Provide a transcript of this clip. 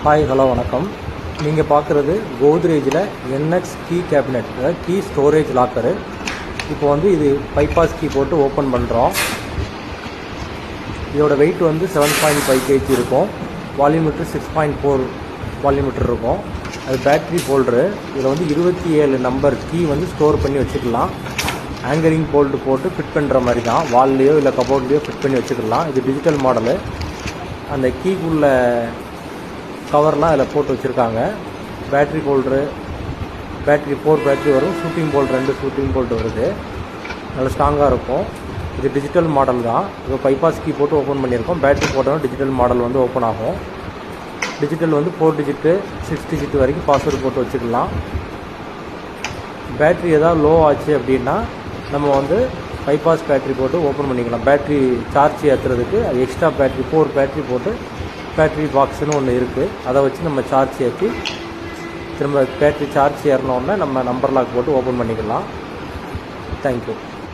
Hi hello வணக்கம். நீங்கள் பார்க்குறது கோத்ரேஜில் என்எக்ஸ் கீ கேபினெட், அதாவது கீ ஸ்டோரேஜ் லாக்கரு. இப்போ வந்து இது பைபாஸ் கீ போட்டு ஓப்பன் பண்ணுறோம். இதோட வெயிட் வந்து 7.5 kg இருக்கும். வால்யூமீட்டர் 6.4 வால்யூமீட்டர் இருக்கும். அது பேட்ரி ஹோல்டரு. இதில் வந்து 27 நம்பர் கீ வந்து ஸ்டோர் பண்ணி வச்சுக்கலாம். ஆங்கரிங் போல்டு போட்டு ஃபிட் பண்ணுற மாதிரி தான். வால்லையோ இல்லை கபோர்ட்லேயோ ஃபிட் பண்ணி வச்சுக்கலாம். இது டிஜிட்டல் மாடலு. அந்த கீக்குள்ள கவர்லாம் அதில் போட்டு வச்சுருக்காங்க. பேட்ரி ஹோல்டரு, பேட்ரி 4 பேட்ரி வரும். ஷூட்டிங் போல்ட் 2 ஷூட்டிங் போல்ட் வருது. நல்லா ஸ்ட்ராங்காக இருக்கும். இது டிஜிட்டல் மாடல் தான். இப்போ பைபாஸ் கீ போட்டு ஓப்பன் பண்ணியிருக்கோம். பேட்ரி போட்டோன்னா டிஜிட்டல் மாடல் வந்து ஓப்பன் ஆகும். டிஜிட்டல் வந்து 4 டிஜிட்டு 6 டிஜிட் வரைக்கும் பாஸ்வேர்டு போட்டு வச்சுக்கலாம். பேட்ரி ஏதாவது லோ ஆச்சு அப்படின்னா நம்ம வந்து பைபாஸ் பேட்ரி போட்டு ஓப்பன் பண்ணிக்கலாம். பேட்ரி சார்ஜ் ஏற்றுறதுக்கு அது எக்ஸ்ட்ரா பேட்ரி 4 பேட்ரி போட்டு பேட்ரி பாக்ஸ்னு ஒன்று இருக்குது. அதை வச்சு நம்ம சார்ஜ் ஏற்றி திரும்ப பேட்ரி சார்ஜ் ஏறினோடனே நம்ம நம்பர் லாக் போட்டு ஓப்பன் பண்ணிக்கலாம். தேங்க்யூ.